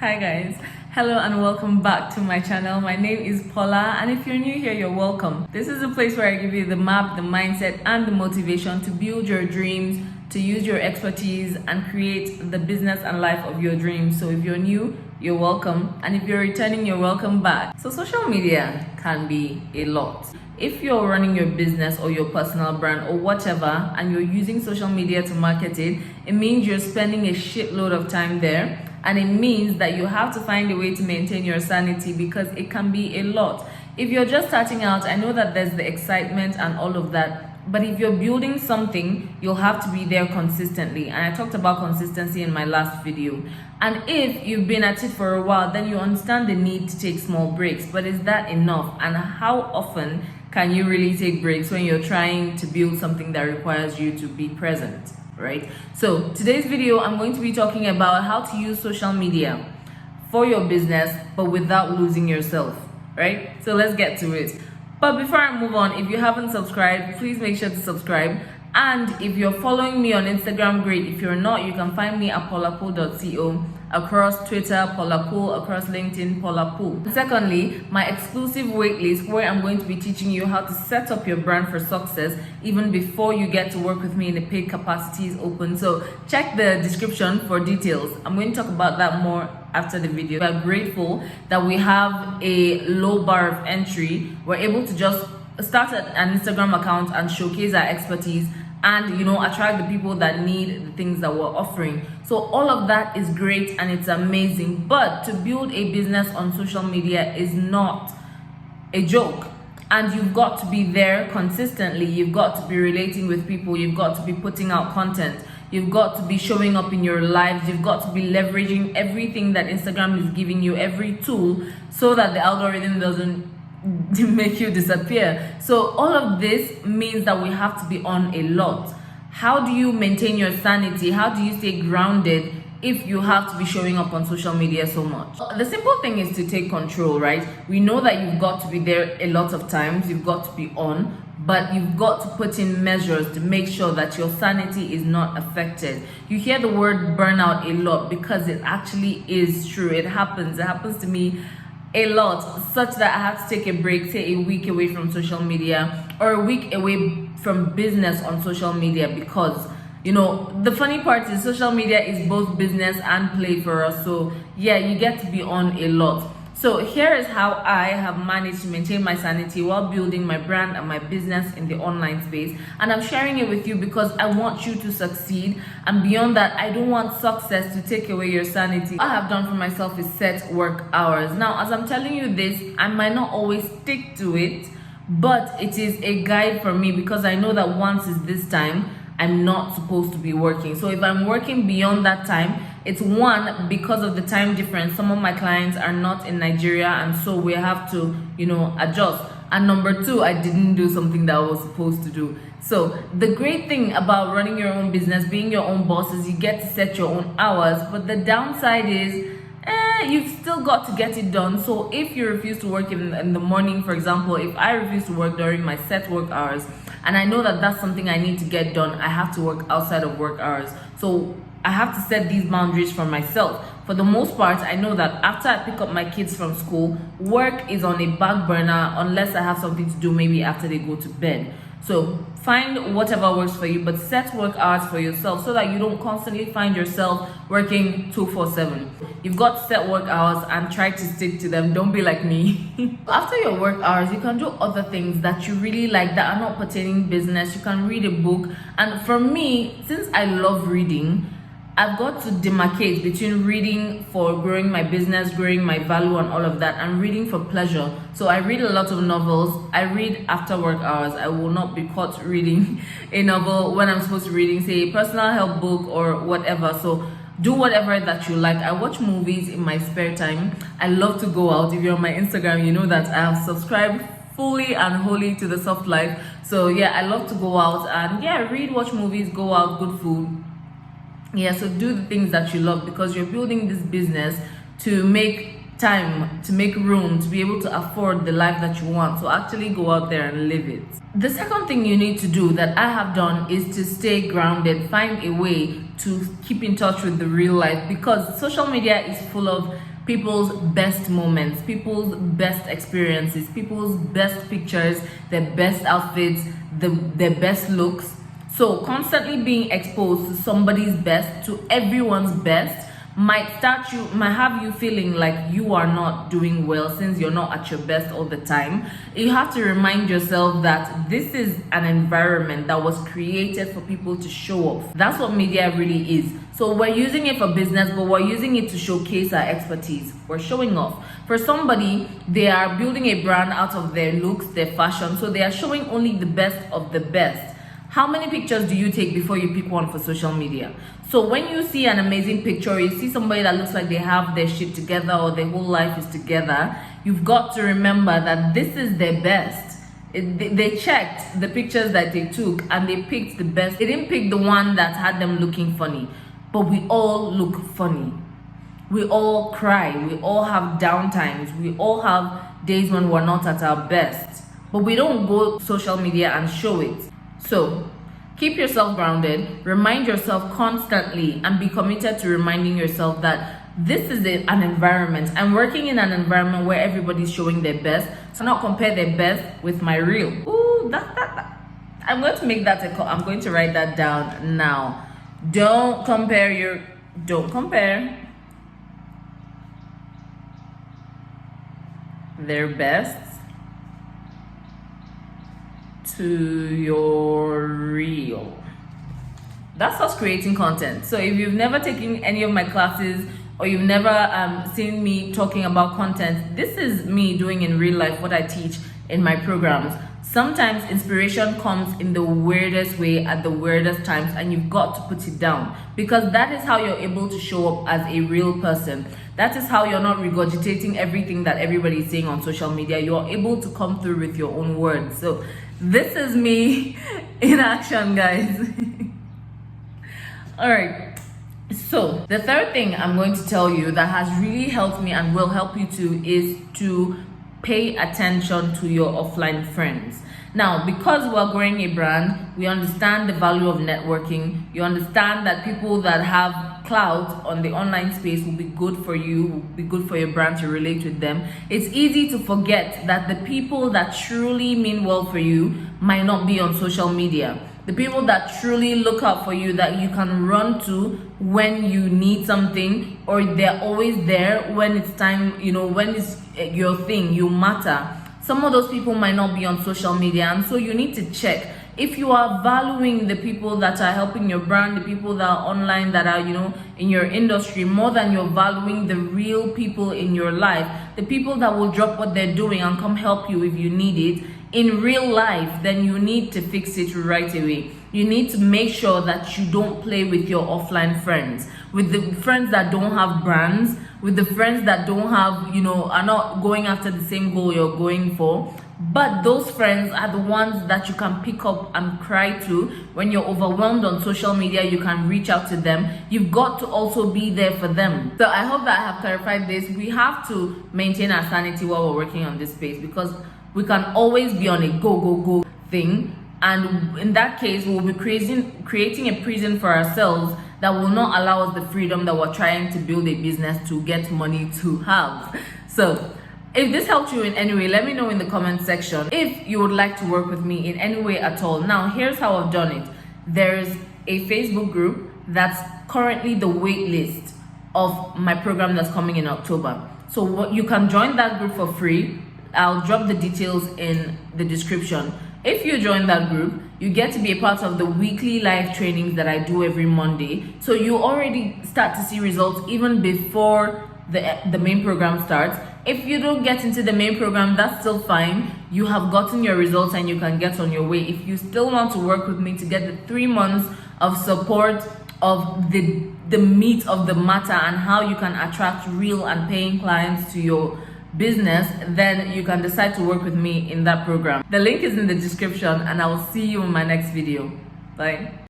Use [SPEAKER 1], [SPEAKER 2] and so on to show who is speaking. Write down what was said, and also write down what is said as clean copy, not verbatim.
[SPEAKER 1] Hi guys, hello and welcome back to my channel. My name is Paula, and if you're new here, you're welcome. This is a place where I give you the map, the mindset, and the motivation to build your dreams, to use your expertise and create the business and life of your dreams. So if you're new, you're welcome, and if you're returning, you're welcome back. So social media can be a lot. If you're running your business or your personal brand or whatever, and you're using social media to market it, it means you're spending a shitload of time there. And it means that you have to find a way to maintain your sanity because it can be a lot. If you're just starting out, I know that there's the excitement and all of that. But if you're building something, you'll have to be there consistently. And I talked about consistency in my last video. And if you've been at it for a while, then you understand the need to take small breaks. But is that enough? And how often can you really take breaks when you're trying to build something that requires you to be present? Right? So today's video, I'm going to be talking about how to use social media for your business, but without losing yourself, right? So let's get to it. But before I move on, if you haven't subscribed, please make sure to subscribe. And if you're following me on Instagram, great. If you're not, you can find me at paulapool.co, across Twitter, Paula Pool, across LinkedIn, Paula Pool. Secondly, my exclusive waitlist where I'm going to be teaching you how to set up your brand for success even before you get to work with me in a paid capacity is open. So check the description for details. I'm going to talk about that more after the video. We're grateful that we have a low bar of entry. We're able to just start an Instagram account and showcase our expertise and attract the people that need the things that we're offering. So all of that is great and it's amazing, but to build a business on social media is not a joke. And you've got to be there consistently. You've got to be relating with people. You've got to be putting out content. You've got to be showing up in your lives. You've got to be leveraging everything that Instagram is giving you, every tool, so that the algorithm doesn't make you disappear. So all of this means that we have to be on a lot. How do you maintain your sanity? How do you stay grounded if you have to be showing up on social media so much? The simple thing is to take control, right? We know that you've got to be there a lot of times, you've got to be on, but you've got to put in measures to make sure that your sanity is not affected. You hear the word burnout a lot because it actually is true. It happens to me a lot, such that I have to take a break, say a week away from social media or a week away from business on social media, because the funny part is social media is both business and play for us. So yeah, you get to be on a lot. So here is how I have managed to maintain my sanity while building my brand and my business in the online space. And I'm sharing it with you because I want you to succeed. And beyond that, I don't want success to take away your sanity. What I have done for myself is set work hours. Now, as I'm telling you this, I might not always stick to it, but it is a guide for me because I know that once is this time, I'm not supposed to be working. So if I'm working beyond that time, it's one, because of the time difference. Some of my clients are not in Nigeria, and so we have to, adjust. And number two, I didn't do something that I was supposed to do. So the great thing about running your own business, being your own boss, is you get to set your own hours. But the downside is, you've still got to get it done. So if you refuse to work in the morning, for example, if I refuse to work during my set work hours, and I know that that's something I need to get done, I have to work outside of work hours. So I have to set these boundaries for myself. For the most part, I know that after I pick up my kids from school, work is on a back burner unless I have something to do maybe after they go to bed. So find whatever works for you, but set work hours for yourself so that you don't constantly find yourself working 2-4-7. You've got to set work hours and try to stick to them. Don't be like me. After your work hours, you can do other things that you really like that are not pertaining business. You can read a book. And for me, since I love reading, I've got to demarcate between reading for growing my business, growing my value and all of that, and reading for pleasure. So I read a lot of novels. I read after work hours. I will not be caught reading a novel when I'm supposed to be reading, say, a personal help book or whatever. So do whatever that you like. I watch movies in my spare time. I love to go out. If you're on my Instagram, you know that I have subscribed fully and wholly to the soft life. So yeah, I love to go out and read, watch movies, go out, good food. Yeah, so do the things that you love because you're building this business to make time, to make room, to be able to afford the life that you want. So actually go out there and live it. The second thing you need to do that I have done is to stay grounded, find a way to keep in touch with the real life, because social media is full of people's best moments, people's best experiences, people's best pictures, their best outfits, their best looks. So constantly being exposed to somebody's best, to everyone's best, might have you feeling like you are not doing well since you're not at your best all the time. You have to remind yourself that this is an environment that was created for people to show off. That's what media really is. So we're using it for business, but we're using it to showcase our expertise. We're showing off. For somebody, they are building a brand out of their looks, their fashion, so they are showing only the best of the best. How many pictures do you take before you pick one for social media? So when you see an amazing picture, you see somebody that looks like they have their shit together or their whole life is together, you've got to remember that this is their best. They checked the pictures that they took and they picked the best. They didn't pick the one that had them looking funny. But we all look funny. We all cry. We all have down times. We all have days when we're not at our best. But we don't go social media and show it. So keep yourself grounded, remind yourself constantly, and be committed to reminding yourself that this is an environment. I'm working in an environment where everybody's showing their best. So not compare their best with my real. Ooh, that. I'm going to make that a call. I'm going to write that down now. Don't compare their best to your real. That's us creating content. So if you've never taken any of my classes or you've never seen me talking about content, this is me doing in real life what I teach in my programs. Sometimes inspiration comes in the weirdest way at the weirdest times, and you've got to put it down, because that is how you're able to show up as a real person. That is how you're not regurgitating everything that everybody is saying on social media. You're able to come through with your own words. So this is me in action, guys. All right. So the third thing I'm going to tell you that has really helped me and will help you too is to pay attention to your offline friends. Now, because we're growing a brand, we understand the value of networking. You understand that people that have clout on the online space will be good for you, will be good for your brand to relate with them. It's easy to forget that the people that truly mean well for you might not be on social media. The people that truly look out for you, that you can run to when you need something, or they're always there when it's time, when it's your thing, you matter. Some of those people might not be on social media, and so you need to check. If you are valuing the people that are helping your brand, the people that are online, that are, in your industry, more than you're valuing the real people in your life, the people that will drop what they're doing and come help you if you need it, in real life, then you need to fix it right away. You need to make sure that you don't play with your offline friends, with the friends that don't have brands, with the friends that don't have, are not going after the same goal you're going for. But those friends are the ones that you can pick up and cry to when you're overwhelmed on social media. You can reach out to them. You've got to also be there for them. So I hope that I have clarified this. We have to maintain our sanity while we're working on this space, because we can always be on a go thing, and in that case we'll be creating a prison for ourselves that will not allow us the freedom that we're trying to build a business to get money to have. So if this helped you in any way, let me know in the comment section if you would like to work with me in any way at all. Now, here's how I've done it. There's a Facebook group that's currently the wait list of my program that's coming in October. So you can join that group for free. I'll drop the details in the description. If you join that group, you get to be a part of the weekly live trainings that I do every Monday. So you already start to see results even before the main program starts. If you don't get into the main program, that's still fine. You have gotten your results and you can get on your way. If you still want to work with me to get the 3 months of support of the meat of the matter and how you can attract real and paying clients to your business, then you can decide to work with me in that program. The link is in the description, and I will see you in my next video. Bye.